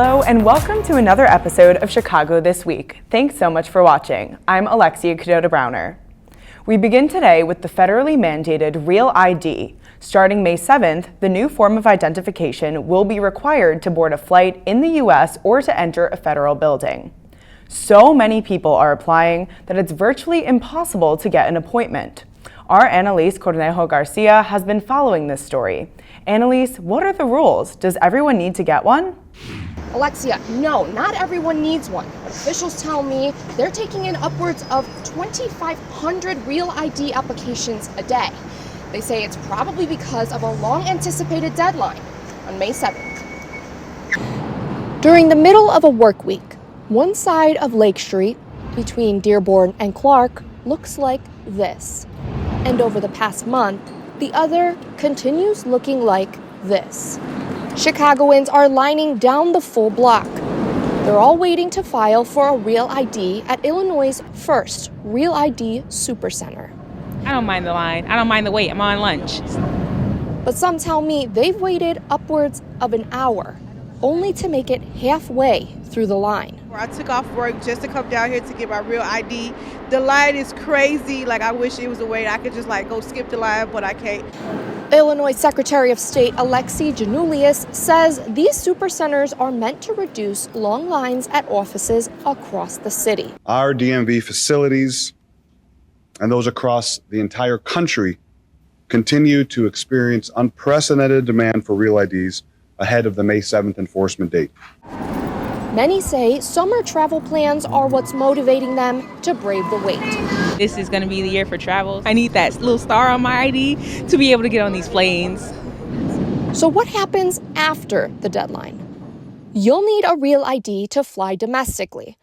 Hello and welcome to another episode of Chicago This Week. Thanks so much for watching. I'm Alexia Cadota-Browner. We begin today with the federally mandated Real ID. Starting May 7th, the new form of identification will be required to board a flight in the U.S. or to enter a federal building. So many people are applying that it's virtually impossible to get an appointment. Our Annalise Cornejo Garcia has been following this story. Annalise, what are the rules? Does everyone need to get one? Alexia, no, not everyone needs one. But officials tell me they're taking in upwards of 2,500 Real ID applications a day. They say it's probably because of a long-anticipated deadline on May 7th. During the middle of a work week, one side of Lake Street, between Dearborn and Clark, looks like this. And over the past month, the other continues looking like this. Chicagoans are lining down the full block. They're all waiting to file for a Real ID at Illinois' first Real ID Supercenter. I don't mind the line. I don't mind the wait. I'm on lunch. But some tell me they've waited upwards of an hour, only to make it halfway through the line. I took off work just to come down here to get my Real ID. The line is crazy. I wish it was a way I could just go skip the line, but I can't. Illinois Secretary of State Alexi Janulius says these supercenters are meant to reduce long lines at offices across the city. Our DMV facilities and those across the entire country continue to experience unprecedented demand for Real IDs ahead of the May 7th enforcement date. Many say summer travel plans are what's motivating them to brave the wait. This is going to be the year for travel. I need that little star on my ID to be able to get on these planes. So what happens after the deadline? You'll need a Real ID to fly domestically.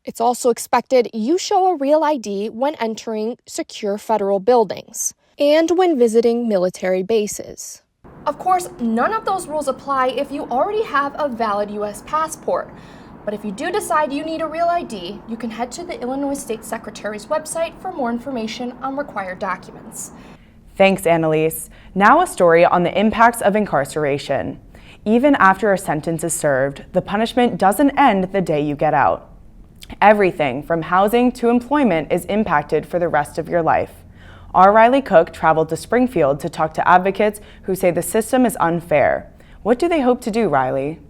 It's also expected you show a Real ID when entering secure federal buildings and when visiting military bases. Of course, none of those rules apply if you already have a valid U.S. passport. But if you do decide you need a Real ID, you can head to the Illinois State Secretary's website for more information on required documents. Thanks, Annalise. Now a story on the impacts of incarceration. Even after a sentence is served, the punishment doesn't end the day you get out. Everything from housing to employment is impacted for the rest of your life. Our Riley Cook traveled to Springfield to talk to advocates who say the system is unfair. What do they hope to do, Riley?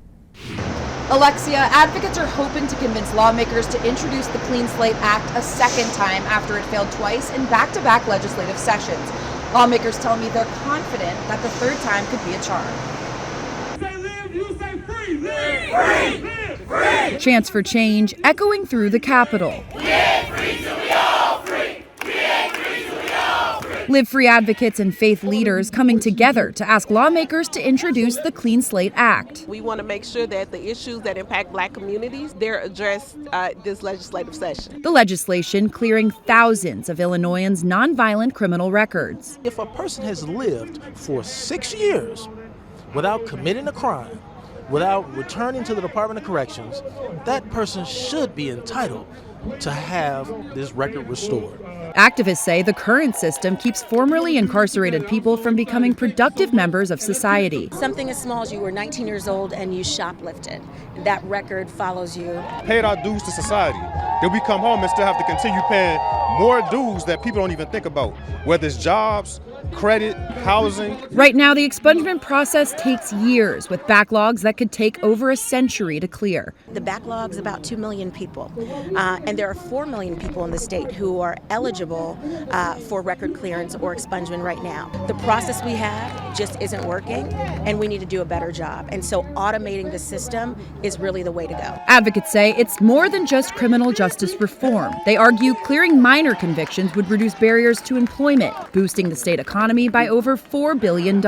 Alexia, advocates are hoping to convince lawmakers to introduce the Clean Slate Act a second time after it failed twice in back-to-back legislative sessions. Lawmakers tell me they're confident that the third time could be a charm. Say live, you say free. Live, free, live, free. Chants for change echoing through the Capitol. We ain't free till we all free. We ain't free till we all free. Live Free advocates and faith leaders coming together to ask lawmakers to introduce the Clean Slate Act. We want to make sure that the issues that impact Black communities, they're addressed this legislative session. The legislation clearing thousands of Illinoisans' nonviolent criminal records. If a person has lived for 6 years without committing a crime, without returning to the Department of Corrections, that person should be entitled to have this record restored. Activists say the current system keeps formerly incarcerated people from becoming productive members of society. Something as small as you were 19 years old and you shoplifted. That record follows you. Paid our dues to society. Then we come home and still have to continue paying more dues that people don't even think about, whether it's jobs, credit, housing. Right now, the expungement process takes years, with backlogs that could take over a century to clear. The backlog's about 2 million people, and there are 4 million people in the state who are eligible for record clearance or expungement right now. The process we have just isn't working, and we need to do a better job. And so automating the system is really the way to go. Advocates say it's more than just criminal justice reform. They argue clearing minor convictions would reduce barriers to employment, boosting the state economy by over $4 billion.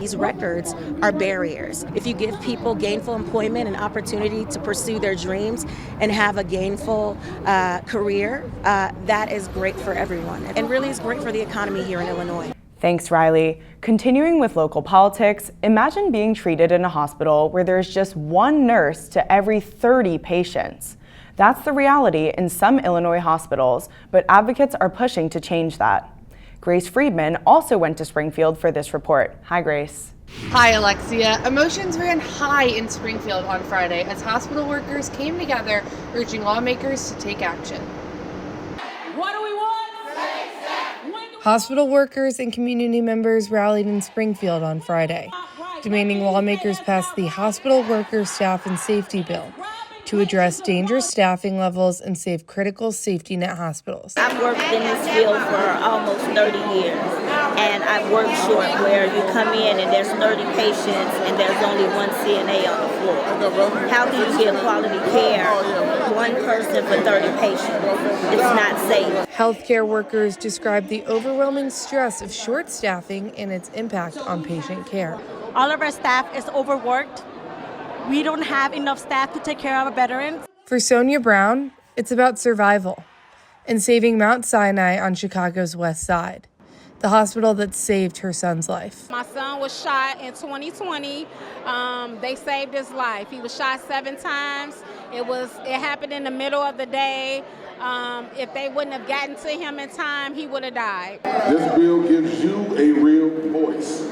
These records are barriers. If you give people gainful employment and opportunity to pursue their dreams and have a gainful career, that is great for everyone and really is great for the economy here in Illinois. Thanks, Riley. Continuing with local politics, imagine being treated in a hospital where there's just one nurse to every 30 patients. That's the reality in some Illinois hospitals, but advocates are pushing to change that. Grace Friedman also went to Springfield for this report. Hi, Grace. Hi, Alexia. Emotions ran high in Springfield on Friday as hospital workers came together urging lawmakers to take action. What do we want? Hospital workers and community members rallied in Springfield on Friday, demanding lawmakers pass the Hospital Workers Staff and Safety Bill to address dangerous staffing levels and save critical safety net hospitals. I've worked in this field for almost 30 years, and I've worked short where you come in and there's 30 patients and there's only one CNA on the floor. How can you give quality care, one person for 30 patients? It's not safe. Healthcare workers describe the overwhelming stress of short staffing and its impact on patient care. All of our staff is overworked. We don't have enough staff to take care of our veterans. For Sonia Brown, it's about survival and saving Mount Sinai on Chicago's west side, the hospital that saved her son's life. My son was shot in 2020. They saved his life. He was shot 7 times. It happened in the middle of the day. If they wouldn't have gotten to him in time, he would have died. This bill gives you a real voice,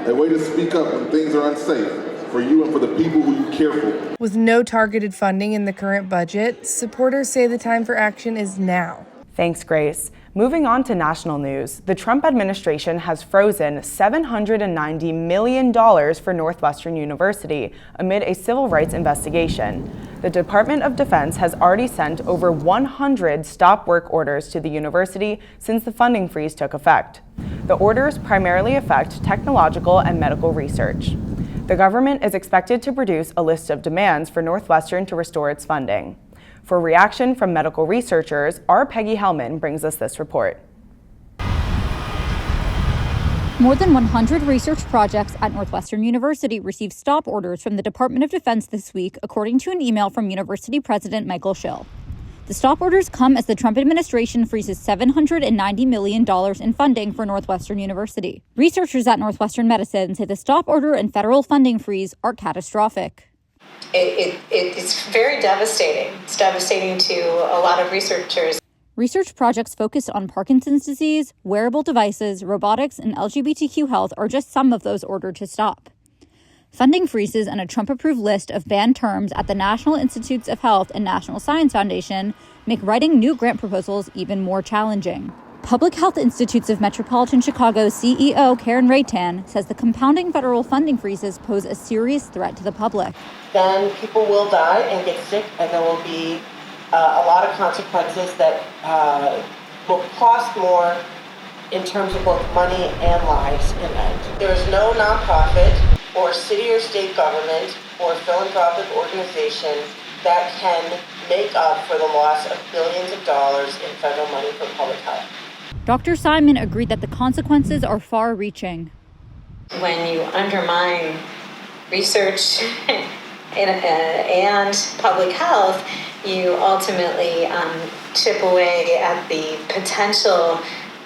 a way to speak up when things are unsafe for you and for the people who you care for. With no targeted funding in the current budget, supporters say the time for action is now. Thanks, Grace. Moving on to national news, the Trump administration has frozen $790 million for Northwestern University amid a civil rights investigation. The Department of Defense has already sent over 100 stop work orders to the university since the funding freeze took effect. The orders primarily affect technological and medical research. The government is expected to produce a list of demands for Northwestern to restore its funding. For reaction from medical researchers, our Peggy Hellman brings us this report. More than 100 research projects at Northwestern University received stop orders from the Department of Defense this week, according to an email from University President Michael Schill. The stop orders come as the Trump administration freezes $790 million in funding for Northwestern University. Researchers at Northwestern Medicine say the stop order and federal funding freeze are catastrophic. It's very devastating. It's devastating to a lot of researchers. Research projects focused on Parkinson's disease, wearable devices, robotics, and LGBTQ health are just some of those ordered to stop. Funding freezes and a Trump-approved list of banned terms at the National Institutes of Health and National Science Foundation make writing new grant proposals even more challenging. Public Health Institutes of Metropolitan Chicago's CEO Karen Raytan says the compounding federal funding freezes pose a serious threat to the public. Then people will die and get sick, and there will be a lot of consequences that will cost more in terms of both money and lives in that. There is no nonprofit or city or state government or philanthropic organization that can make up for the loss of billions of dollars in federal money for public health. Dr. Simon agreed that the consequences are far-reaching. When you undermine research and public health, you ultimately chip away at the potential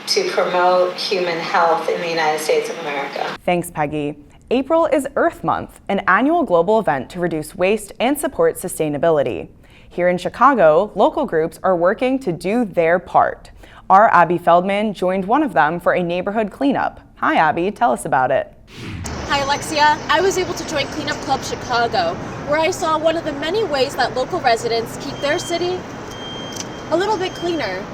to promote human health in the United States of America. Thanks, Peggy. April is Earth Month, an annual global event to reduce waste and support sustainability. Here in Chicago, local groups are working to do their part. Our Abby Feldman joined one of them for a neighborhood cleanup. Hi, Abby, tell us about it. Hi, Alexia. I was able to join Cleanup Club Chicago, where I saw one of the many ways that local residents keep their city a little bit cleaner.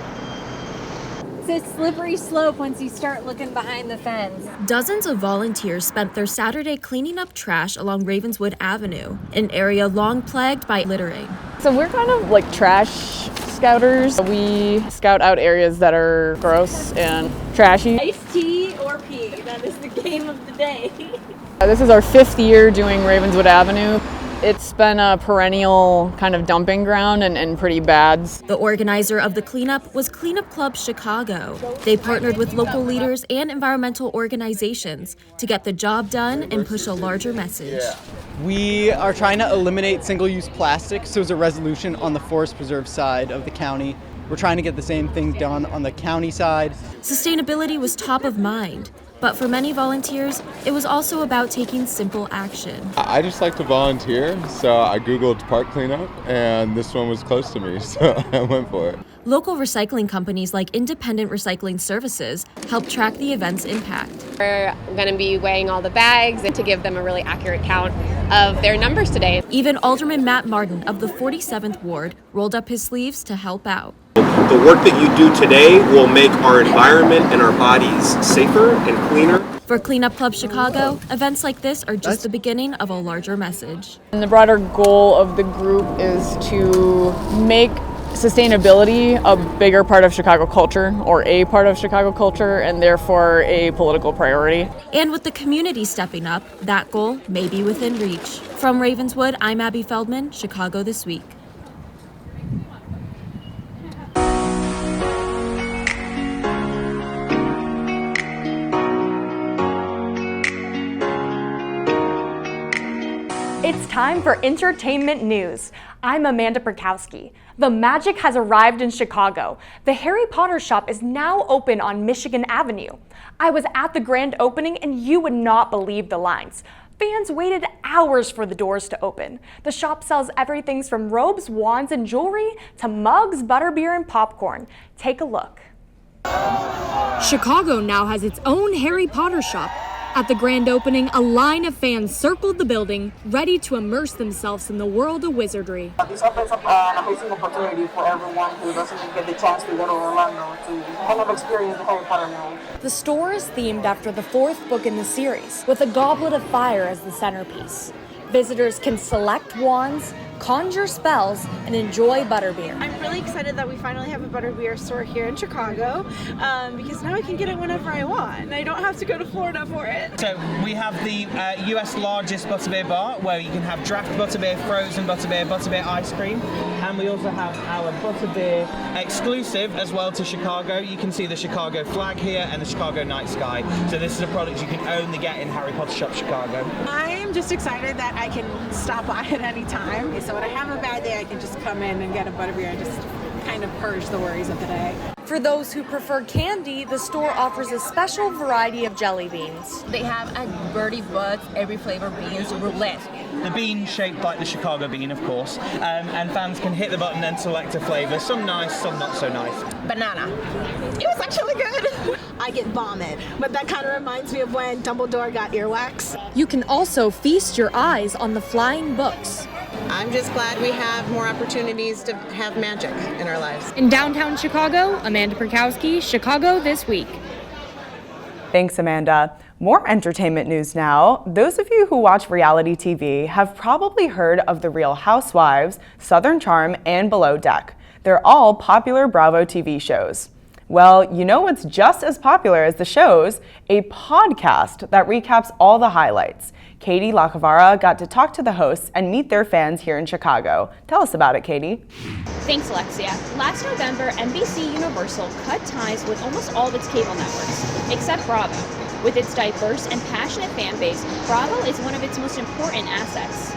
It's a slippery slope once you start looking behind the fence. Dozens of volunteers spent their Saturday cleaning up trash along Ravenswood Avenue, an area long plagued by littering. So we're kind of like trash scouters. We scout out areas that are gross and trashy. Iced tea or pee, that is the game of the day. This is our 5th year doing Ravenswood Avenue. It's been a perennial kind of dumping ground and pretty bad. The organizer of the cleanup was Cleanup Club Chicago. They partnered with local leaders and environmental organizations to get the job done and push a larger message. We are trying to eliminate single-use plastic, so as a resolution on the forest preserve side of the county. We're trying to get the same thing done on the county side. Sustainability was top of mind. But for many volunteers, it was also about taking simple action. I just like to volunteer, so I Googled park cleanup, and this one was close to me, so I went for it. Local recycling companies like Independent Recycling Services help track the event's impact. We're going to be weighing all the bags to give them a really accurate count of their numbers today. Even Alderman Matt Martin of the 47th Ward rolled up his sleeves to help out. The work that you do today will make our environment and our bodies safer and cleaner. For Cleanup Club Chicago, events like this are just the beginning of a larger message. And the broader goal of the group is to make sustainability a bigger part of Chicago culture, or a part of Chicago culture, and therefore a political priority. And with the community stepping up, that goal may be within reach. From Ravenswood, I'm Abby Feldman, Chicago This Week. It's time for entertainment news. I'm Amanda Perkowski. The magic has arrived in Chicago. The Harry Potter shop is now open on Michigan Avenue. I was at the grand opening and you would not believe the lines. Fans waited hours for the doors to open. The shop sells everything from robes, wands, and jewelry to mugs, butterbeer, and popcorn. Take a look. Chicago now has its own Harry Potter shop. At the grand opening, a line of fans circled the building, ready to immerse themselves in the world of wizardry. This opens up an amazing opportunity for everyone who doesn't get the chance to go to Orlando to kind of experience the Harry Potter world. The store is themed after the fourth book in the series, with a goblet of fire as the centerpiece. Visitors can select wands, conjure spells, and enjoy butterbeer. I'm really excited that we finally have a butterbeer store here in Chicago because now I can get it whenever I want and I don't have to go to Florida for it. So we have the US largest butterbeer bar where you can have draft butterbeer, frozen butterbeer ice cream, and we also have our butterbeer exclusive as well to Chicago. You can see the Chicago flag here and the Chicago night sky. So this is a product you can only get in Harry Potter Shop Chicago. I am just excited that I can stop by at any time. So when I have a bad day, I can just come in and get a butterbeer and just kind of purge the worries of the day. For those who prefer candy, the store offers a special variety of jelly beans. They have a Birdie Butts, every flavor beans, roulette. The bean shaped like the Chicago bean, of course, and fans can hit the button and select a flavor. Some nice, some not so nice. Banana. It was actually good. I get vomit, but that kind of reminds me of when Dumbledore got earwax. You can also feast your eyes on the flying books. I'm just glad we have more opportunities to have magic in our lives. In downtown Chicago, Amanda Perkowski, Chicago This Week. Thanks, Amanda. More entertainment news now. Those of you who watch reality TV have probably heard of The Real Housewives, Southern Charm, and Below Deck. They're all popular Bravo TV shows. Well, you know what's just as popular as the shows? A podcast that recaps all the highlights. Katie Lacavara got to talk to the hosts and meet their fans here in Chicago. Tell us about it, Katie. Thanks, Alexia. Last November, NBC Universal cut ties with almost all of its cable networks, except Bravo. With its diverse and passionate fan base, Bravo is one of its most important assets.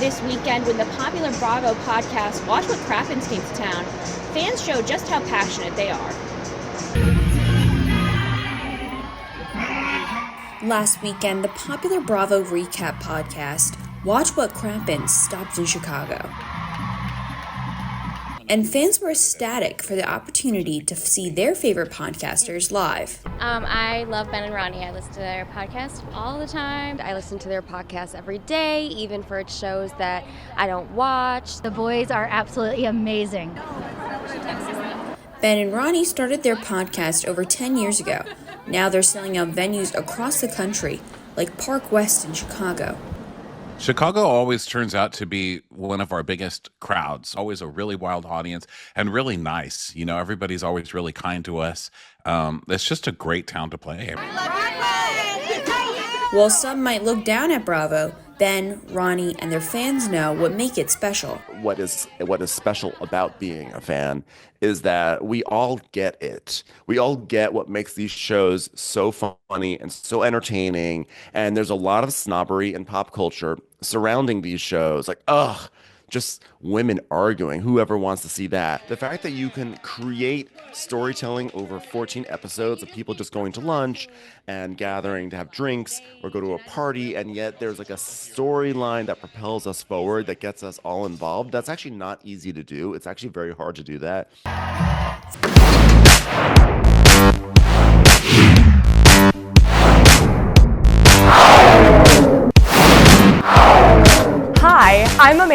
This weekend, when the popular Bravo podcast Watch What Crappens came to town, fans showed just how passionate they are. Last weekend, the popular Bravo recap podcast, Watch What Crappens, stopped in Chicago. And fans were ecstatic for the opportunity to see their favorite podcasters live. I love Ben and Ronnie. I listen to their podcast all the time. I listen to their podcast every day, even for shows that I don't watch. The boys are absolutely amazing. Ben and Ronnie started their podcast over 10 years ago. Now they're selling out venues across the country, like Park West in Chicago. Chicago always turns out to be one of our biggest crowds, always a really wild audience and really nice. You know, everybody's always really kind to us. It's just a great town to play. While some might look down at Bravo, Ben, Ronnie, and their fans know what makes it special. What is special about being a fan is that we all get it. We all get what makes these shows so funny and so entertaining. And there's a lot of snobbery in pop culture surrounding these shows. Like, ugh, just women arguing. Whoever wants to see that? The fact that you can create storytelling over 14 episodes of people just going to lunch and gathering to have drinks or go to a party, and yet there's like a storyline that propels us forward, that gets us all involved. That's actually not easy to do. It's actually very hard to do that.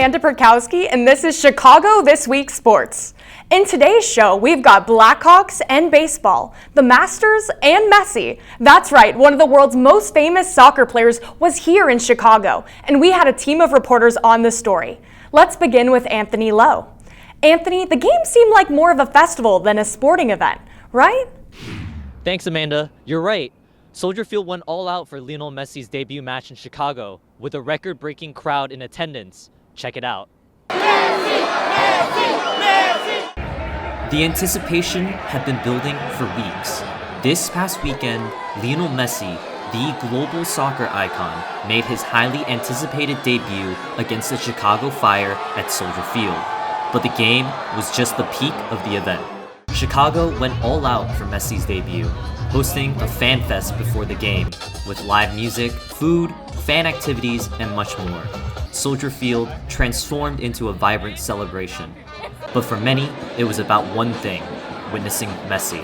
Amanda Perkowski, and this is Chicago This Week Sports. In today's show, we've got Blackhawks and baseball, the Masters and Messi. That's right, one of the world's most famous soccer players was here in Chicago, and we had a team of reporters on the story. Let's begin with Anthony Lowe. Anthony, the game seemed like more of a festival than a sporting event, right? Thanks, Amanda. You're right. Soldier Field went all out for Lionel Messi's debut match in Chicago with a record-breaking crowd in attendance. Check it out. Messi! The anticipation had been building for weeks. This past weekend, Lionel Messi, the global soccer icon, made his highly anticipated debut against the Chicago Fire at Soldier Field. But the game was just the peak of the event. Chicago went all out for Messi's debut, hosting a fan fest before the game, with live music, food, fan activities, and much more. Soldier Field transformed into a vibrant celebration. But for many, it was about one thing, witnessing Messi.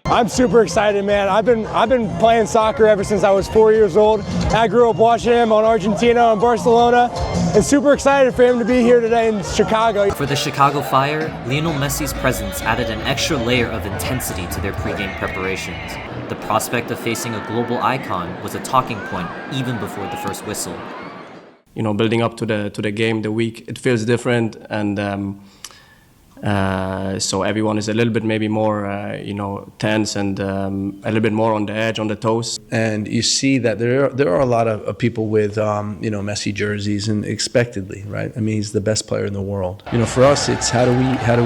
I'm super excited, man. I've been playing soccer ever since I was 4 years old. I grew up watching him on Argentina and Barcelona, and super excited for him to be here today in Chicago. For the Chicago Fire, Lionel Messi's presence added an extra layer of intensity to their pregame preparations. The prospect of facing a global icon was a talking point even before the first whistle. You know, building up to the game, the week, it feels different, and so everyone is a little bit maybe more, tense and a little bit more on the edge, on the toes. And you see that there are a lot of people with, Messi jerseys, and expectedly, right? I mean, he's the best player in the world. For us, it's how do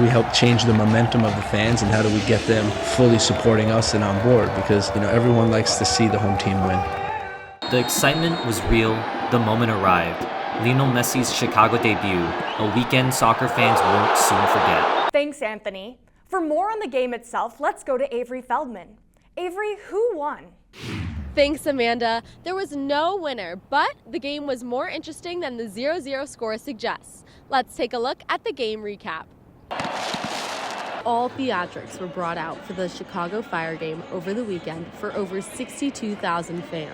we help change the momentum of the fans, and how do we get them fully supporting us and on board? Because, everyone likes to see the home team win. The excitement was real. The moment arrived. Lionel Messi's Chicago debut, a weekend soccer fans won't soon forget. Thanks, Anthony. For more on the game itself, let's go to Avery Feldman. Avery, who won? Thanks, Amanda. There was no winner, but the game was more interesting than the 0-0 score suggests. Let's take a look at the game recap. All theatrics were brought out for the Chicago Fire game over the weekend for over 62,000 fans.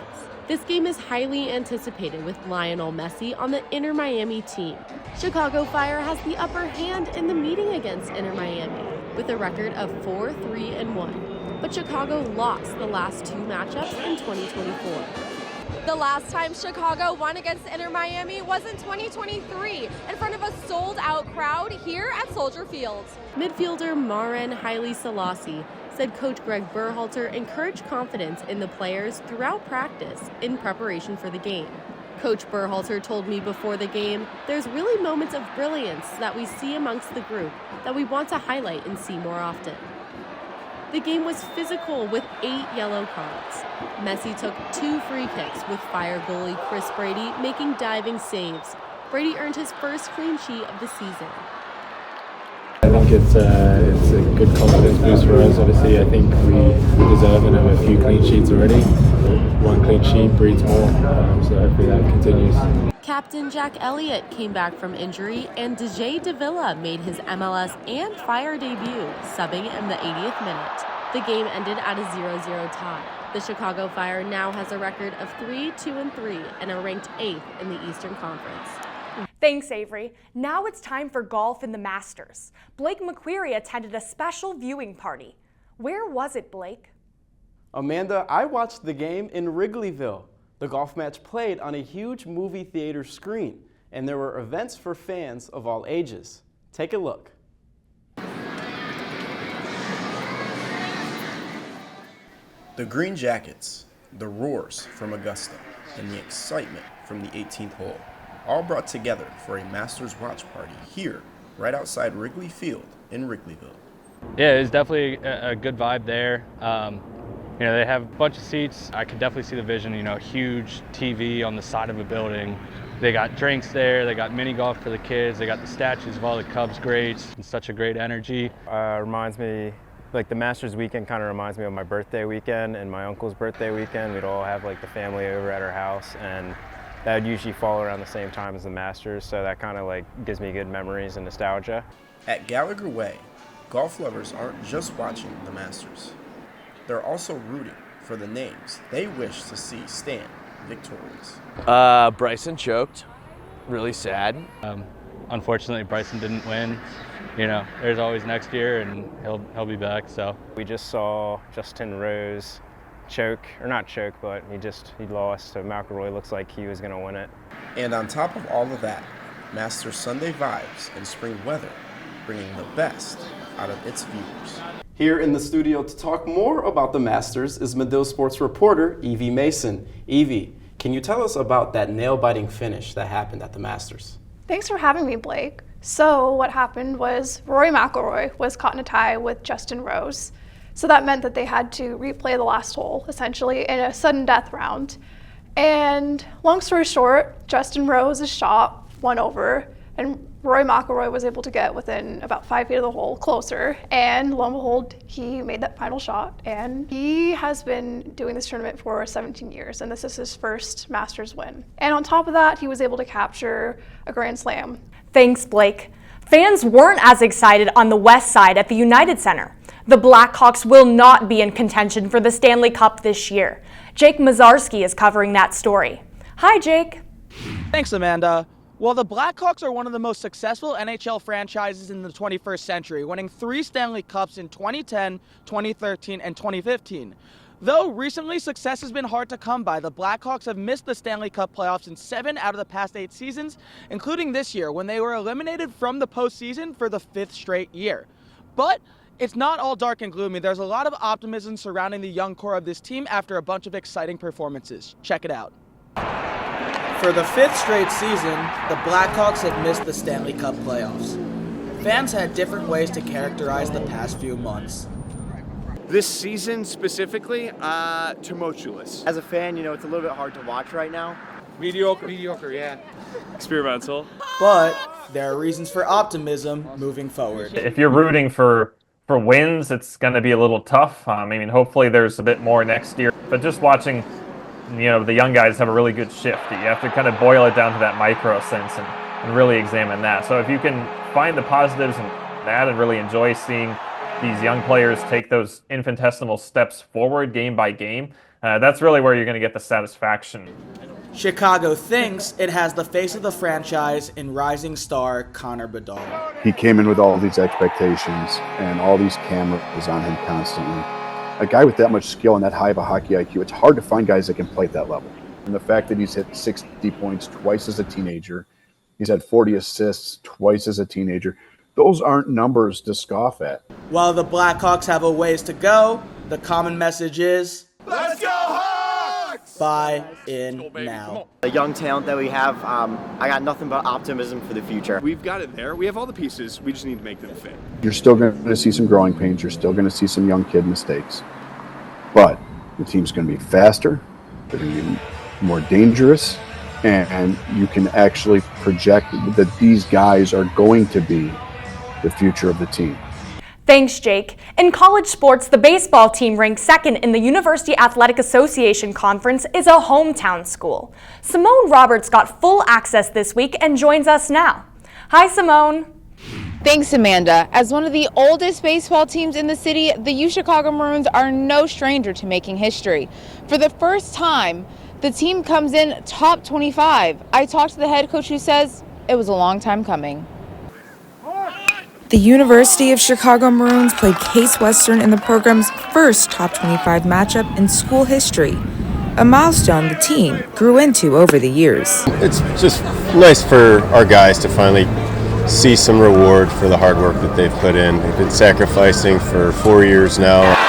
This game is highly anticipated with Lionel Messi on the Inter Miami team. Chicago Fire has the upper hand in the meeting against Inter Miami with a record of 4-3-1. But Chicago lost the last two matchups in 2024. The last time Chicago won against Inter Miami was in 2023 in front of a sold-out crowd here at Soldier Field. Midfielder Maren Haile Selassie said Coach Greg Berhalter encouraged confidence in the players throughout practice in preparation for the game. Coach Berhalter told me before the game, there's really moments of brilliance that we see amongst the group that we want to highlight and see more often. The game was physical with 8 yellow cards. Messi took 2 free kicks with Fire goalie Chris Brady making diving saves. Brady earned his first clean sheet of the season. I think it's a good confidence boost for us. Obviously, I think we deserve and have a few clean sheets already. One clean sheet breeds more, so hopefully that continues. Captain Jack Elliott came back from injury, and DJ Davila made his MLS and Fire debut, subbing in the 80th minute. The game ended at a 0-0 tie. The Chicago Fire now has a record of 3-2-3 and are ranked 8th in the Eastern Conference. Thanks, Avery. Now it's time for golf in the Masters. Blake McQuarrie attended a special viewing party. Where was it, Blake? Amanda, I watched the game in Wrigleyville. The golf match played on a huge movie theater screen, and there were events for fans of all ages. Take a look. The Green Jackets, the roars from Augusta, and the excitement from the 18th hole, all brought together for a Masters watch party here, right outside Wrigley Field in Wrigleyville. Yeah, it was definitely a good vibe there. They have a bunch of seats. I could definitely see the vision, huge TV on the side of a building. They got drinks there, they got mini golf for the kids, they got the statues of all the Cubs greats, and such a great energy. Reminds me, the Masters weekend kind of reminds me of my birthday weekend and my uncle's birthday weekend. We'd all have the family over at our house, and that would usually fall around the same time as the Masters, so that kind of gives me good memories and nostalgia. At Gallagher Way, golf lovers aren't just watching the Masters. They're also rooting for the names they wish to see stand victorious. Bryson choked. really sad. Unfortunately, Bryson didn't win. You know, there's always next year, and he'll be back. So we just saw Justin Rose choke, or not choke, but he lost. So McIlroy looks like he was going to win it. And on top of all of that, Masters Sunday vibes and spring weather, bringing the best out of its viewers. Here in the studio to talk more about the Masters is Medill sports reporter Evie Mason. Evie, can you tell us about that nail-biting finish that happened at the Masters? Thanks for having me, Blake. So what happened was Rory McIlroy was caught in a tie with Justin Rose. So that meant that they had to replay the last hole, essentially, in a sudden death round. And long story short, Justin Rose's shot won over, and Rory McIlroy was able to get within about 5 feet of the hole, closer, and lo and behold, he made that final shot. And he has been doing this tournament for 17 years, and this is his first Masters win. And on top of that, he was able to capture a Grand Slam. Thanks, Blake. Fans weren't as excited on the west side at the United Center. The Blackhawks will not be in contention for the Stanley Cup this year. Jake Mazarski is covering that story. Hi, Jake. Thanks, Amanda. Well, the Blackhawks are one of the most successful NHL franchises in the 21st century, winning 3 Stanley Cups in 2010, 2013, and 2015. Though recently success has been hard to come by, the Blackhawks have missed the Stanley Cup playoffs in 7 out of the past 8 seasons, including this year when they were eliminated from the postseason for the 5th straight year. But it's not all dark and gloomy. There's a lot of optimism surrounding the young core of this team after a bunch of exciting performances. Check it out. For the 5th straight season, the Blackhawks have missed the Stanley Cup playoffs. Fans had different ways to characterize the past few months. This season specifically, tumultuous. As a fan, you know, it's a little bit hard to watch right now. Mediocre, yeah. Experimental. But there are reasons for optimism moving forward. If you're rooting for wins, it's going to be a little tough. I mean, hopefully there's a bit more next year. But just watching, the young guys have a really good shift. You have to kind of boil it down to that micro sense and really examine that. So if you can find the positives in that and really enjoy seeing these young players take those infinitesimal steps forward game by game, that's really where you're going to get the satisfaction. Chicago thinks it has the face of the franchise in rising star Connor Bedard. He came in with all these expectations and all these cameras on him constantly. A guy with that much skill and that high of a hockey IQ, it's hard to find guys that can play at that level. And the fact that he's hit 60 points twice as a teenager, he's had 40 assists twice as a teenager, those aren't numbers to scoff at. While the Blackhawks have a ways to go, the common message is, let's go Hawks! Buy in now. The young talent that we have, I got nothing but optimism for the future. We've got it there. We have all the pieces. We just need to make them fit. You're still going to see some growing pains. You're still going to see some young kid mistakes. But the team's going to be faster. They're going to be more dangerous. And you can actually project that these guys are going to be the future of the team. Thanks, Jake. In college sports, the baseball team ranked 2nd in the University Athletic Association Conference is a hometown school. Simone Roberts got full access this week and joins us now. Hi, Simone. Thanks, Amanda. As one of the oldest baseball teams in the city, the U Chicago Maroons are no stranger to making history. For the first time, the team comes in top 25. I talked to the head coach who says it was a long time coming. The University of Chicago Maroons played Case Western in the program's first top 25 matchup in school history, a milestone the team grew into over the years. It's just nice for our guys to finally see some reward for the hard work that they've put in. They've been sacrificing for 4 years now.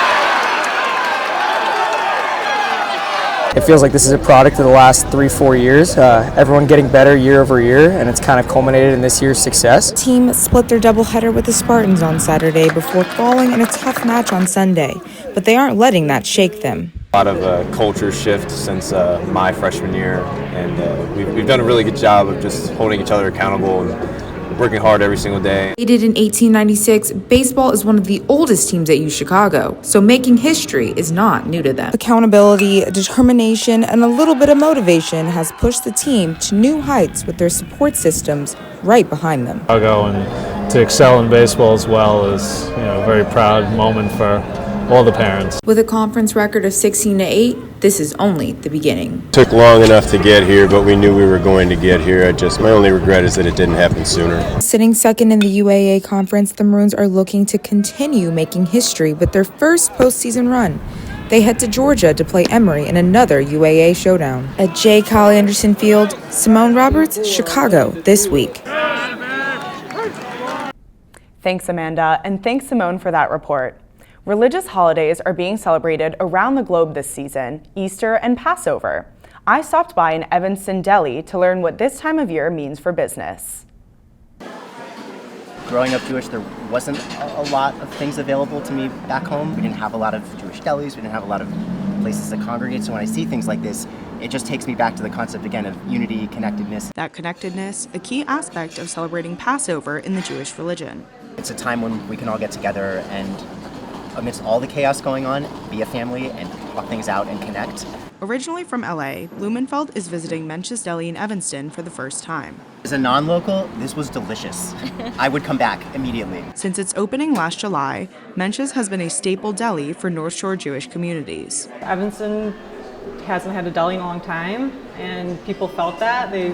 It feels like this is a product of the last 3-4 years. Everyone getting better year over year, and it's kind of culminated in this year's success. The team split their doubleheader with the Spartans on Saturday before falling in a tough match on Sunday, but they aren't letting that shake them. A lot of culture shift since my freshman year, and we've done a really good job of just holding each other accountable and working hard every single day. Created in 1896, baseball is one of the oldest teams at U Chicago, so making history is not new to them. Accountability, determination, and a little bit of motivation has pushed the team to new heights with their support systems right behind them. Chicago, and to excel in baseball as well is a very proud moment for all the parents. With a conference record of 16-8, this is only the beginning. Took long enough to get here, but we knew we were going to get here. My only regret is that it didn't happen sooner. Sitting second in the UAA conference, the Maroons are looking to continue making history with their first postseason run. They head to Georgia to play Emory in another UAA showdown. At J. Kyle Anderson Field, Simone Roberts, Chicago This Week. Thanks, Amanda, and thanks, Simone, for that report. Religious holidays are being celebrated around the globe this season, Easter and Passover. I stopped by in Evanston Deli to learn what this time of year means for business. Growing up Jewish, there wasn't a lot of things available to me back home. We didn't have a lot of Jewish delis, we didn't have a lot of places to congregate, so when I see things like this, it just takes me back to the concept again of unity, connectedness. That connectedness, a key aspect of celebrating Passover in the Jewish religion. It's a time when we can all get together and amidst all the chaos going on, be a family and talk things out and connect. Originally from LA, Blumenfeld is visiting Mensch's Deli in Evanston for the first time. As a non-local, this was delicious. I would come back immediately. Since its opening last July, Mensch's has been a staple deli for North Shore Jewish communities. Evanston hasn't had a deli in a long time, and people felt that. They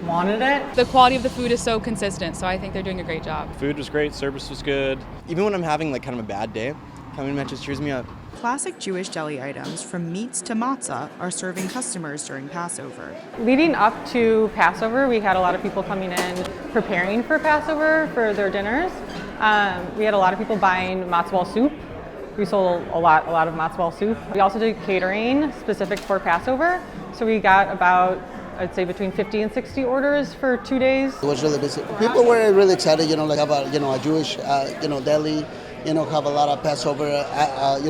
wanted it. The quality of the food is so consistent, so I think they're doing a great job. Food was great, service was good. Even when I'm having kind of a bad day, coming to Mensch's cheers me up. Classic Jewish deli items, from meats to matzah, are serving customers during Passover. Leading up to Passover, we had a lot of people coming in preparing for Passover for their dinners. We had a lot of people buying matzo ball soup. We sold a lot of matzo ball soup. We also did catering specific for Passover, so we got about, I'd say, between 50 and 60 orders for 2 days. It was really busy. People were really excited, like have a Jewish, deli, have a lot of Passover,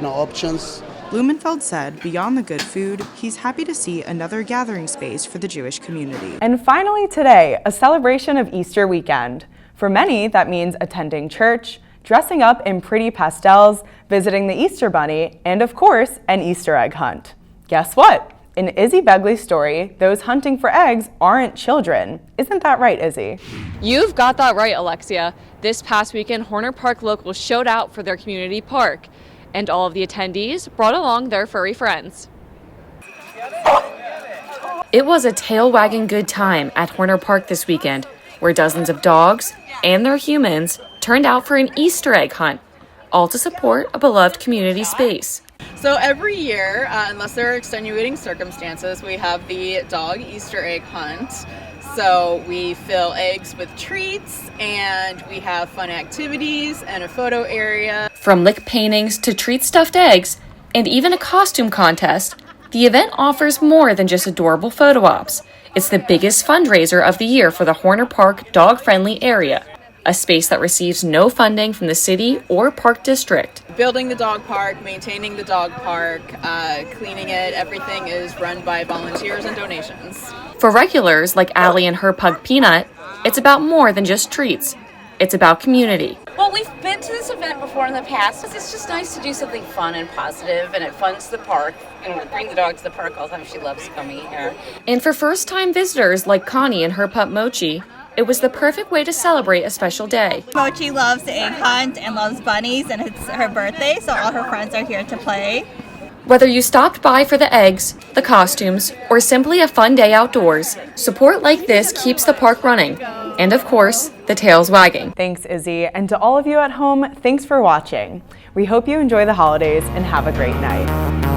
options. Blumenfeld said, beyond the good food, he's happy to see another gathering space for the Jewish community. And finally today, a celebration of Easter weekend. For many, that means attending church, dressing up in pretty pastels, visiting the Easter Bunny, and of course, an Easter egg hunt. Guess what? In Izzy Begley's story, those hunting for eggs aren't children. Isn't that right, Izzy? You've got that right, Alexia. This past weekend, Horner Park locals showed out for their community park, and all of the attendees brought along their furry friends. It was a tail-wagging good time at Horner Park this weekend, where dozens of dogs and their humans turned out for an Easter egg hunt, all to support a beloved community space. So every year, unless there are extenuating circumstances, we have the dog Easter egg hunt. So we fill eggs with treats, and we have fun activities and a photo area. From lick paintings to treat stuffed eggs, and even a costume contest, the event offers more than just adorable photo ops. It's the biggest fundraiser of the year for the Horner Park dog-friendly area, a space that receives no funding from the city or park district. Building the dog park, maintaining the dog park, cleaning it, everything is run by volunteers and donations. For regulars like Allie and her pug Peanut, it's about more than just treats. It's about community. Well, we've been to this event before in the past. It's just nice to do something fun and positive, and it funds the park. And we bring the dog to the park all the time. She loves coming here. And for first-time visitors like Connie and her pup Mochi, it was the perfect way to celebrate a special day. Mochi loves the egg hunt and loves bunnies, and it's her birthday, so all her friends are here to play. Whether you stopped by for the eggs, the costumes, or simply a fun day outdoors, support like this keeps the park running. And of course, the tail's wagging. Thanks, Izzy. And to all of you at home, thanks for watching. We hope you enjoy the holidays and have a great night.